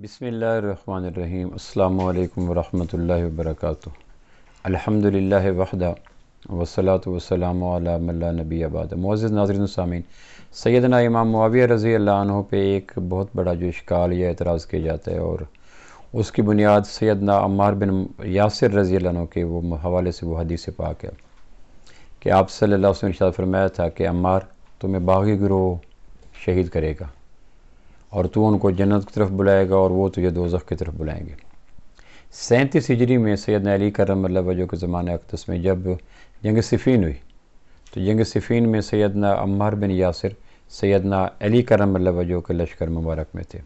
بسم اللہ الرحمن الرحیم۔ السلام علیکم ورحمۃ اللہ وبرکاتہ۔ الحمدللہ وحدہ والصلاۃ والسلام علی من لا نبی بعد۔ معزز ناظرین و سامعین، سیدنا امام معاویہ رضی اللہ عنہ پہ ایک بہت بڑا جو اشکال یا اعتراض کیا جاتا ہے، اور اس کی بنیاد سیدنا عمار بن یاسر رضی اللہ عنہ کے وہ حوالے سے وہ حدیث پاک ہے کہ آپ صلی اللہ علیہ وسلم نے ارشاد فرمایا تھا کہ عمار تمہیں باغی گروہ شہید کرے گا، اور تو ان کو جنت کی طرف بلائے گا اور وہ تجھے دوزخ کی طرف بلائیں گے۔ 37 ہجری میں سیدنا علی کرم اللہ وجہ کے زمانہ اقدس میں جب جنگ صفین ہوئی، تو جنگ صفین میں سیدنا عمار بن یاسر سیدنا علی کرم اللہ وجہ کے لشکر مبارک میں تھے،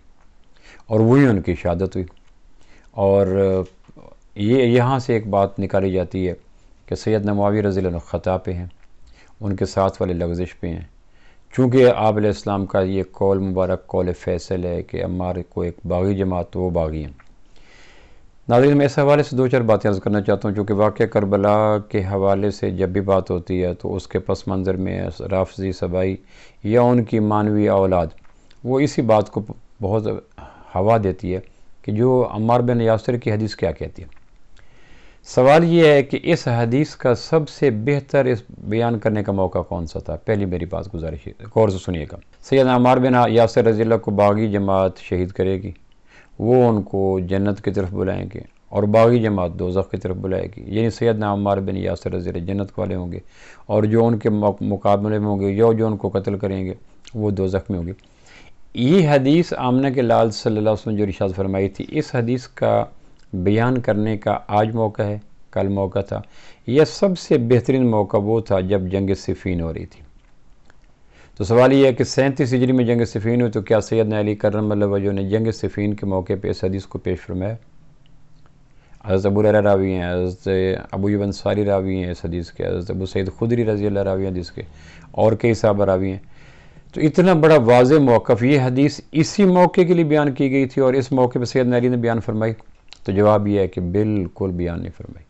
اور وہی ان کی شہادت ہوئی۔ اور یہاں سے ایک بات نکالی جاتی ہے کہ سیدنا معاویہ رضی اللہ عنہ خطا پہ ہیں، ان کے ساتھ والے لغزش پہ ہیں، چونکہ آپ علیہ السلام کا یہ قول مبارک قول فیصل ہے کہ عمار کو ایک باغی جماعت تو وہ باغی ہیں۔ ناظرین، میں اس حوالے سے دو چار باتیں عرض کرنا چاہتا ہوں، چونکہ واقعہ کربلا کے حوالے سے جب بھی بات ہوتی ہے تو اس کے پس منظر میں رافضی سبائی یا ان کی مانوی اولاد وہ اسی بات کو بہت ہوا دیتی ہے کہ جو عمار بن یاسر کی حدیث کیا کہتی ہے۔ سوال یہ ہے کہ اس حدیث کا سب سے بہتر اس بیان کرنے کا موقع کون سا تھا؟ پہلی میری بات گزارش ہے، غور سے سنیے گا۔ سیدنا عمار بن یاسر رضی اللہ کو باغی جماعت شہید کرے گی، وہ ان کو جنت کی طرف بلائیں گے، اور باغی جماعت دوزخ کی طرف بلائے گی، یعنی سیدنا عمار بن یاسر رضی اللہ جنت والے ہوں گے، اور جو ان کے مقابلے میں ہوں گے یا جو ان کو قتل کریں گے وہ دوزخ میں ہوں گے۔ یہ حدیث آمنہ کے لال صلی اللہ علیہ وسلم جو ارشاد فرمائی تھی، اس حدیث کا بیان کرنے کا آج موقع ہے، کل موقع تھا، یہ سب سے بہترین موقع وہ تھا جب جنگ صفین ہو رہی تھی۔ تو سوال یہ ہے کہ 37 ہجری میں جنگ صفین ہوئی، تو کیا سیدنا علی کرم اللہ وجہ نے جنگ صفین کے موقع پہ اس حدیث کو پیش فرمایا؟ حضرت ابو ہریرہ راوی ہیں، حضرت ابو ایوب انصاری راوی ہیں اس حدیث کے، حضرت ابو سعید خدری رضی اللہ راوی ہیں حدیث کے، اور کئی صحابہ راوی ہیں۔ تو اتنا بڑا واضح موقف، یہ حدیث اسی موقع کے لیے بیان کی گئی تھی اور اس موقع پہ سیدنا علی نے بیان فرمائی؟ تو جواب یہ ہے کہ بالکل بیان نہیں فرمائی۔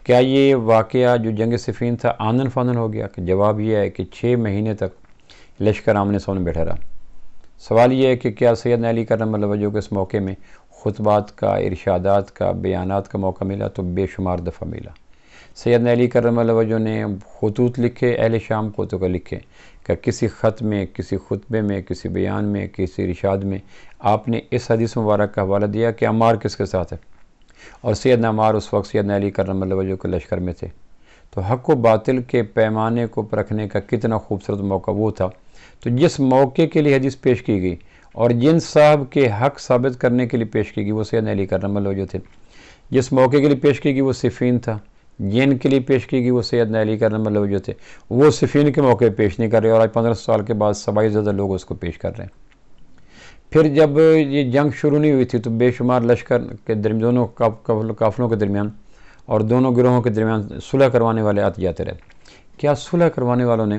کیا یہ واقعہ جو جنگ صفین تھا آنن فانن ہو گیا؟ کہ جواب یہ ہے کہ 6 مہینے تک لشکر آمنے سامنے بیٹھا رہا۔ سوال یہ ہے کہ کیا سیدنا علی کرم اللہ وجہ کو اس موقع میں خطبات کا، ارشادات کا، بیانات کا موقع ملا؟ تو بے شمار دفعہ ملا۔ سیدنا علی کرم اللہ وجہ نے خطوط لکھے اہل شام کو، تو لکھے کہ کسی خط میں، کسی خطبے میں، کسی بیان میں، کسی ارشاد میں آپ نے اس حدیث مبارک کا حوالہ دیا کہ عمار کس کے ساتھ ہے، اور سیدنا عمار اس وقت سیدنا علی کرم اللہ وجہ کے لشکر میں تھے۔ تو حق و باطل کے پیمانے کو پرکھنے کا کتنا خوبصورت موقع وہ تھا۔ تو جس موقع کے لیے حدیث پیش کی گئی اور جن صاحب کے حق ثابت کرنے کے لیے پیش کی گئی وہ سیدنا علی کرم اللہ وجہ تھے۔ جس موقع کے لیے پیش کی گئی وہ صفین تھا، جن کے لیے پیش کی گئی وہ سیدنا علی کرم اللہ وجہ تھے۔ وہ صفین کے موقع پیش نہیں کر رہے، اور آج 15 سال کے بعد 27 زیادہ لوگ اس کو پیش کر رہے ہیں۔ پھر جب یہ جنگ شروع نہیں ہوئی تھی تو بے شمار لشکر کے درمیان، دونوں قافلوں کے درمیان اور دونوں گروہوں کے درمیان صلح کروانے والے آتے جاتے رہے۔ کیا صلح کروانے والوں نے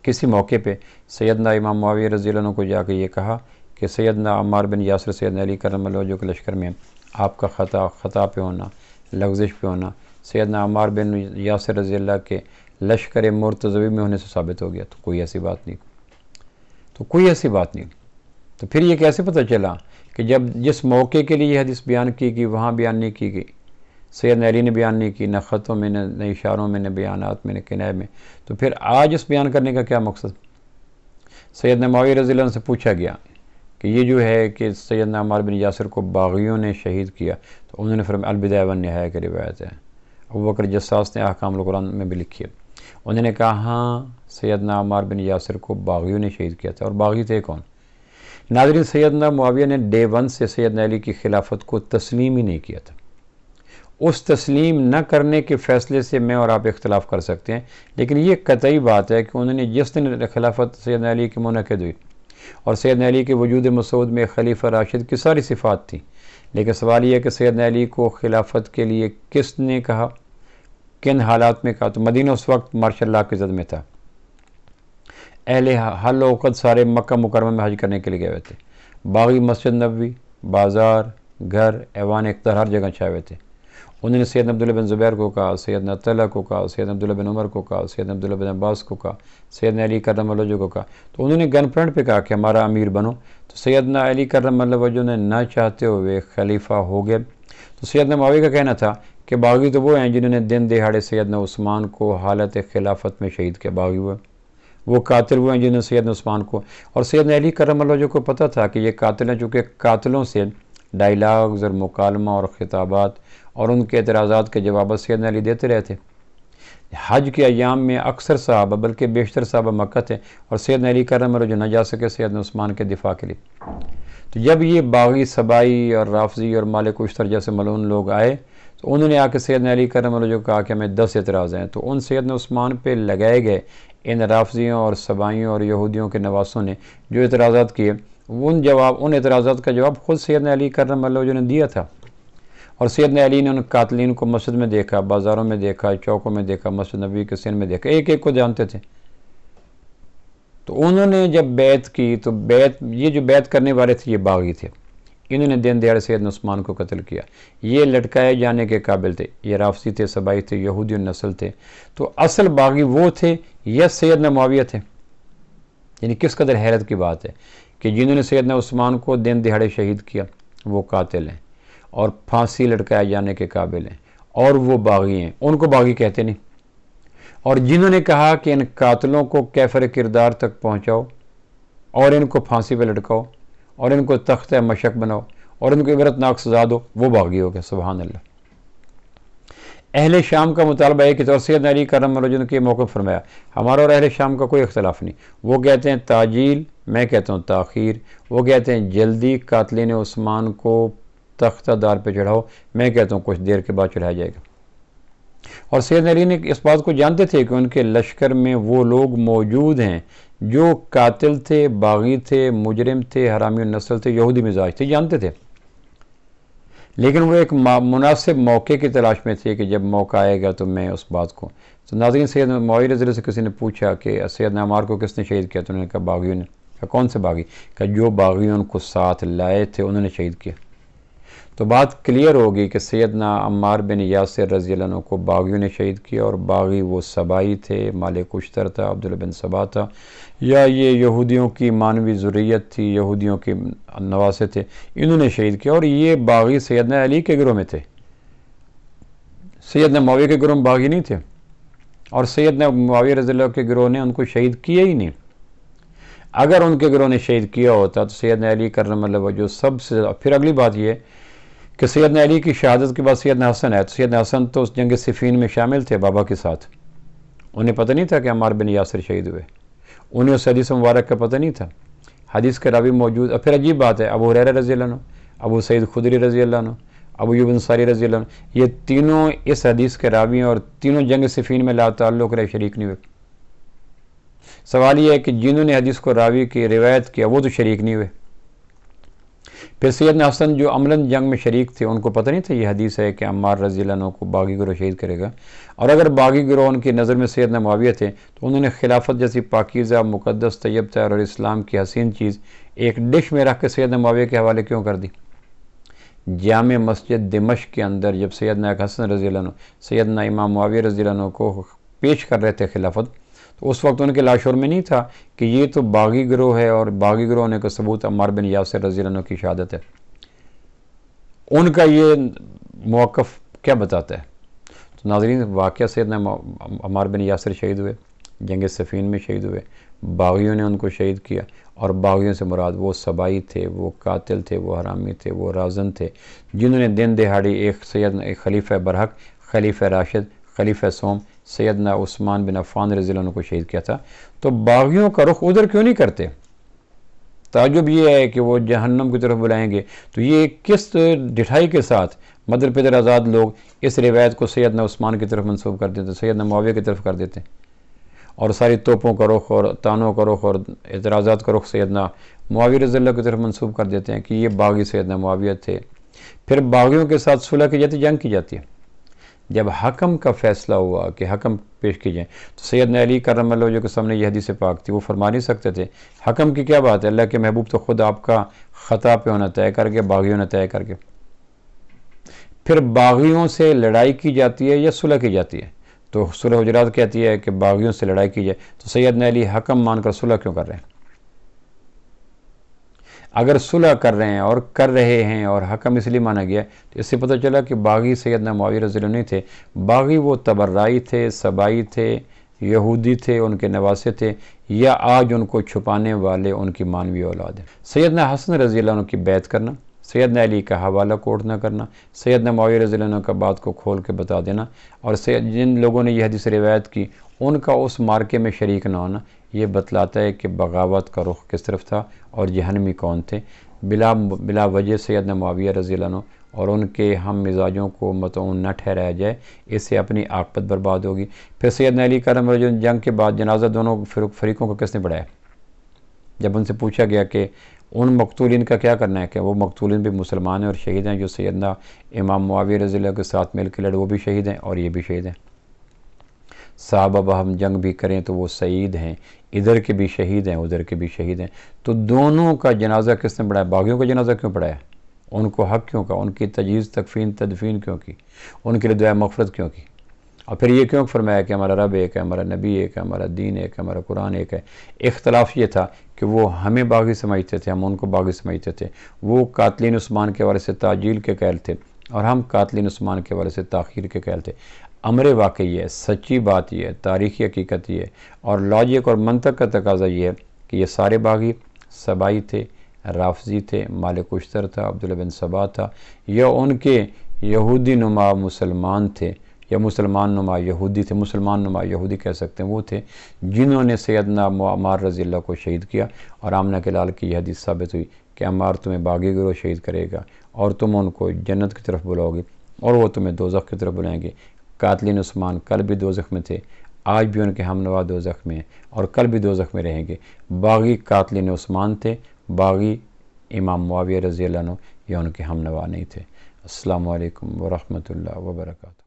کسی موقع پہ سیدنا امام معاویہ رضی اللہ عنہ کو جا کے یہ کہا کہ سیدنا عمار بن یاسر سیدنا علی کرم اللہ وجہ کے لشکر میں آپ کا خطا پہ ہونا، لغزش پہ ہونا سیدنا عمار بن یاسر رضی اللہ کے لشکر مرتضوی میں ہونے سے ثابت ہو گیا؟ تو کوئی ایسی بات نہیں۔ تو پھر یہ کیسے پتہ چلا کہ جب جس موقع کے لیے یہ حدیث بیان کی گئی وہاں بیان نہیں کی گئی، سیدنا علی نے بیان نہیں کی، نہ خطوں میں، نہ اشاروں میں، نہ بیانات میں، نہ کنائے میں، تو پھر آج اس بیان کرنے کا کیا مقصد؟ سیدنا معاویہ رضی اللہ عنہ سے پوچھا گیا کہ یہ جو ہے کہ سیدنا عمار بن یاسر کو باغیوں نے شہید کیا، تو انہوں نے فرمایا البدایہ والنہایہ کی روایت ہے، ابوبکر جساس نے احکام القرآن میں بھی لکھی ہے۔ انہوں نے کہا ہاں سیدنا عمار بن یاسر کو باغیوں نے شہید کیا تھا، اور باغی تھے کون؟ ناظرین، سیدنا معاویہ نے ڈے 1 سے سیدنا علی کی خلافت کو تسلیم ہی نہیں کیا تھا۔ اس تسلیم نہ کرنے کے فیصلے سے میں اور آپ اختلاف کر سکتے ہیں، لیکن یہ قطعی بات ہے کہ انہوں نے جس دن خلافت سیدنا علی کی منعقد ہوئی اور سیدنا علی کے وجود مسعود میں خلیفہ راشد کی ساری صفات تھیں، لیکن سوال یہ ہے کہ سیدنا علی کو خلافت کے لیے کس نے کہا، کن حالات میں کہا؟ تو مدینہ اس وقت مارشل لاء کی زد میں تھا، اہل حل و عقد سارے مکہ مکرمہ میں حج کرنے کے لیے گئے ہوئے تھے، باغی مسجد نبوی، بازار، گھر، ایوان اقتدار ہر جگہ چھائے ہوئے تھے۔ انہوں نے سیدنا عبداللہ بن زبیر کو کہا، سیدنا طلحہ کو کہا، سیدنا عبداللہ بن عمر کو کہا، سیدنا عبداللہ بن عباس کو کہا، سیدنا علی کرم اللہ وجہ کو کہا، تو انہوں نے گن پوائنٹ پہ کہا کہ ہمارا امیر بنو، تو سیدنا علی کرم اللہ وجہ نے نہ چاہتے ہوئے خلیفہ ہو گئے۔ تو سیدنا معاویہ کا کہنا تھا کہ باغی تو وہ ہیں جنہوں نے دن دہاڑے سیدنا عثمان کو حالت خلافت میں شہید کیا، باغی ہوئے، وہ قاتل ہوئے ہیں جنہوں نے سیدنا عثمان کو، اور سیدنا علی کرم اللہ وجہ کو پتہ تھا کہ یہ قاتل ہیں، چونکہ قاتلوں سے ڈائلاگز اور مکالمہ اور خطابات اور ان کے اعتراضات کے جوابات سیدنا علی دیتے رہے تھے۔ حج کے ایام میں اکثر صحابہ بلکہ بیشتر صحابہ مکہ تھے، اور سیدنا علی کرم اللہ وجہ نہ جا سکے سیدنا عثمان کے دفاع کے لیے۔ تو جب یہ باغی، سبائی اور رافضی اور مالک اشتر جیسے ملعون لوگ آئے تو انہوں نے آ کے سیدنا علی کرم اللہ وجہ کو کہا کہ ہمیں 10 اعتراض ہیں، تو ان سیدنا عثمان پہ لگائے گئے ان رافضیوں اور سبائیوں اور یہودیوں کے نواسوں نے جو اعتراضات کیے، ان اعتراضات کا جواب خود سیدنا علی کرم اللہ وجہ نے دیا تھا۔ اور سیدنا علی نے ان قاتلین کو مسجد میں دیکھا، بازاروں میں دیکھا، چوکوں میں دیکھا، مسجد نبوی کے سین میں دیکھا، ایک ایک کو جانتے تھے۔ تو انہوں نے جب بیعت کی تو یہ جو بیعت کرنے والے تھے یہ باغی تھے، انہوں نے دن دہاڑے سیدنا عثمان کو قتل کیا، یہ لٹکائے جانے کے قابل تھے، یہ رافضی تھے، سبائی تھے، یہودی نسل تھے۔ تو اصل باغی وہ تھے یا سیدنا معاویہ تھے؟ یعنی کس قدر حیرت کی بات ہے کہ جنہوں نے سیدنا عثمان کو دن دہاڑے شہید کیا وہ قاتل ہیں اور پھانسی لٹکائے جانے کے قابل ہیں، اور وہ باغی ہیں، ان کو باغی کہتے نہیں۔ اور جنہوں نے کہا کہ ان قاتلوں کو کیفر کردار تک پہنچاؤ اور ان کو پھانسی پہ لٹکاؤ اور ان کو تختہ مشق بناؤ اور ان کو عبرتناک سزا دو، وہ باغی ہو گئے۔ سبحان اللہ۔ اہل شام کا مطالبہ ہے کہ سیدنا علی کرم اللہ وجہ نے موقف فرمایا، ہمارا اور اہل شام کا کوئی اختلاف نہیں، وہ کہتے ہیں تاجیل، میں کہتا ہوں تاخیر، وہ کہتے ہیں جلدی قاتلین عثمان کو تختہ دار پہ چڑھاؤ، میں کہتا ہوں کچھ دیر کے بعد چڑھایا جائے گا۔ اور سیدنا علی نے اس بات کو جانتے تھے کہ ان کے لشکر میں وہ لوگ موجود ہیں جو قاتل تھے، باغی تھے، مجرم تھے، حرامی النسل تھے، یہودی مزاج تھے، جانتے تھے، لیکن وہ ایک مناسب موقع کی تلاش میں تھے کہ جب موقع آئے گا تو میں اس بات کو۔ تو ناظرین، سیدنا معاویہ رضی اللہ عنہ سے کسی نے پوچھا کہ سیدنا عمار کو کس نے شہید کیا، تو انہوں نے کہا باغیوں نے۔ کہا کون سے باغی؟ کہ جو باغیوں ان کو ساتھ لائے تھے انہوں نے شہید کیا۔ تو بات کلیئر ہوگی کہ سیدنا عمار بن یاسر رضی اللہ عنہ کو باغیوں نے شہید کیا، اور باغی وہ سبائی تھے، مالک اشتر تھا، عبداللہ بن سبا تھا، یا یہ یہودیوں کی مانوی ذریت تھی، یہودیوں کے نواسے تھے، انہوں نے شہید کیا۔ اور یہ باغی سیدنا علی کے گروہ میں تھے، سیدنا معاویہ کے گروہ میں باغی نہیں تھے، اور سیدنا معاویہ رضی اللہ کے گروہ نے ان کو شہید کیا ہی نہیں۔ اگر ان کے گروہ نے شہید کیا ہوتا تو سیدنا علی کرم اللہ وجہ سب سے۔ پھر اگلی بات یہ کہ سیدنا علی کی شہادت کے بعد سیدنا حسن آئے، تو سیدنا حسن تو اس جنگ صفین میں شامل تھے بابا کے ساتھ، انہیں پتہ نہیں تھا کہ عمار بن یاسر شہید ہوئے، انہیں اس حدیث مبارک کا پتہ نہیں تھا، حدیث کے راوی موجود۔ اور پھر عجیب بات ہے، ابو ہریرہ رضی اللہ عنہ، ابو سعید خدری رضی اللہ عنہ، ابو ایوب انصاری رضی اللہ عنہ، یہ تینوں اس حدیث کے راوی ہیں، اور تینوں جنگ صفین میں لا تعلق رہے، شریک نہیں ہوئے۔ سوال یہ ہے کہ جنہوں نے حدیث کو راوی کی روایت کیا وہ تو شریک نہیں ہوئے۔ پھر سیدنا حسن جو عملاً جنگ میں شریک تھے، ان کو پتہ نہیں تھا یہ حدیث ہے کہ عمار رضی اللہ عنہ کو باغی گروہ شہید کرے گا، اور اگر باغی گروہ ان کی نظر میں سیدنا معاویہ تھے تو انہوں نے خلافت جیسی پاکیزہ، مقدس، طیب طاہر اور اسلام کی حسین چیز ایک ڈش میں رکھ کے سیدنا معاویہ کے حوالے کیوں کر دی؟ جامع مسجد دمشق کے اندر جب سیدنا حسن رضی اللہ عنہ سیدنا امام معاویہ رضی اللہ عنہ کو پیش کر رہے تھے خلافت، تو اس وقت ان کے لاشعور میں نہیں تھا کہ یہ تو باغی گروہ ہے، اور باغی گروہ ہونے کا ثبوت عمار بن یاسر رضی اللہ عنہ کی شہادت ہے۔ ان کا یہ موقف کیا بتاتا ہے؟ تو ناظرین، واقعہ سیدنا عمار بن یاسر شہید ہوئے، جنگ صفین میں شہید ہوئے، باغیوں نے ان کو شہید کیا، اور باغیوں سے مراد وہ سبائی تھے، وہ قاتل تھے، وہ حرامی تھے، وہ رازن تھے، جنہوں نے دن دہاڑی ایک خلیفہ برحق، خلیفہ راشد، خلیفہ سوم سیدنا عثمان بن عفان رضی اللہ عنہ کو شہید کیا تھا۔ تو باغیوں کا رخ ادھر کیوں نہیں کرتے؟ تعجب یہ ہے کہ وہ جہنم کی طرف بلائیں گے، تو یہ کس ڈٹھائی کے ساتھ مدر پدر آزاد لوگ اس روایت کو سیدنا عثمان کی طرف منسوب کر دیتے، سیدنا معاویہ کی طرف کر دیتے، اور ساری توپوں کا رخ اور تانوں کا رخ اور اعتراضات کا رخ سیدنا معاویہ رضی اللہ کی طرف منسوب کر دیتے ہیں کہ یہ باغی سیدنا معاویہ تھے۔ پھر باغیوں کے ساتھ صلح کی جاتی، جنگ کی جاتی ہے۔ جب حکم کا فیصلہ ہوا کہ حکم پیش کی جائیں تو سیدنا علی کرم اللہ وجہ کے سامنے یہ حدیث پاک تھی، وہ فرما نہیں سکتے تھے حکم کی کیا بات ہے، اللہ کے محبوب تو خود آپ کا خطا پہ ہونا طے کر کے، باغیوں نے طے کر کے۔ پھر باغیوں سے لڑائی کی جاتی ہے یا صلح کی جاتی ہے؟ تو سورہ حجرات کہتی ہے کہ باغیوں سے لڑائی کی جائے، تو سیدنا علی حکم مان کر صلح کیوں کر رہے ہیں؟ اگر صلح کر رہے ہیں اور کر رہے ہیں اور حکم اس لیے مانا گیا تو اس سے پتہ چلا کہ باغی سیدنا معاویہ رضی اللہ عنہ نہیں تھے، باغی وہ تبرائی تھے، سبائی تھے، یہودی تھے، ان کے نواسے تھے، یا آج ان کو چھپانے والے ان کی مانوی اولاد ہیں۔ سیدنا حسن رضی اللہ عنہ کی بیعت کرنا، سیدنا علی کا حوالہ کوٹ نہ کرنا، سیدنا معاویہ رضی اللہ عنہ کا بات کو کھول کے بتا دینا، اور جن لوگوں نے یہ حدیث روایت کی ان کا اس مارکے میں شریک نہ ہونا، یہ بتلاتا ہے کہ بغاوت کا رخ کس طرف تھا اور جہنمی کون تھے۔ بلا وجہ سیدنا معاویہ رضی اللہ عنہ اور ان کے ہم مزاجوں کو مطعون نہ ٹھہرایا جائے، اس سے اپنی عاقبت برباد ہوگی۔ پھر سیدنا علی کرم اللہ وجہ جنگ کے بعد جنازہ دونوں فریقوں کو کس نے پڑھایا؟ جب ان سے پوچھا گیا کہ ان مقتولین کا کیا کرنا ہے، کہ وہ مقتولین بھی مسلمان ہیں اور شہید ہیں، جو سیدنا امام معاویہ رضی اللہ کے ساتھ مل کے لڑے وہ بھی شہید ہیں اور یہ بھی شہید ہیں۔ صحابہ ہم جنگ بھی کریں تو وہ سعید ہیں، ادھر کے بھی شہید ہیں ادھر کے بھی شہید ہیں، تو دونوں کا جنازہ کس نے پڑھایا؟ باغیوں کا جنازہ کیوں پڑھایا؟ ان کو حق کیوں کا؟ ان کی تجہیز، تکفین، تدفین کیوں کی؟ ان کے لیے دعائے مغفرت کیوں کی؟ اور پھر یہ کیوں فرمایا کہ ہمارا رب ایک ہے، ہمارا نبی ایک ہے، ہمارا دین ایک ہے، ہمارا قرآن ایک ہے؟ اختلاف یہ تھا کہ وہ ہمیں باغی سمجھتے تھے، ہم ان کو باغی سمجھتے تھے۔ وہ قاتلین عثمان کے حوالے سے تعجیل کے قائل تھے اور ہم قاتلین عثمان کے حوالے سے تاخیر کے قائل تھے۔ امر واقعی ہے، سچی بات یہ ہے، تاریخی حقیقت یہ ہے، اور لاجک اور منطق کا تقاضا یہ ہے کہ یہ سارے باغی سبائی تھے، رافضی تھے، مالک اشتر تھا، عبداللہ بن سبا تھا، یا ان کے یہودی نما مسلمان تھے، یا مسلمان نما یہودی تھے، مسلمان نما یہودی کہہ سکتے ہیں، وہ تھے جنہوں نے سیدنا عمار رضی اللہ کو شہید کیا۔ اور آمنہ کے لال کی یہ حدیث ثابت ہوئی کہ عمار تمہیں باغی گروہ شہید کرے گا اور تم ان کو جنت کی طرف بلاؤ گے اور وہ تمہیں دوزخ کی طرف بلائیں گے۔ قاتلین عثمان کل بھی دوزخ میں تھے، آج بھی ان کے ہم نوا دوزخ میں ہیں اور کل بھی دوزخ میں رہیں گے۔ باغی قاتلین عثمان تھے، باغی امام معاویہ رضی اللہ عنہ یا ان کے ہم نوا نہیں تھے۔ السلام علیکم ورحمۃ اللہ وبرکاتہ۔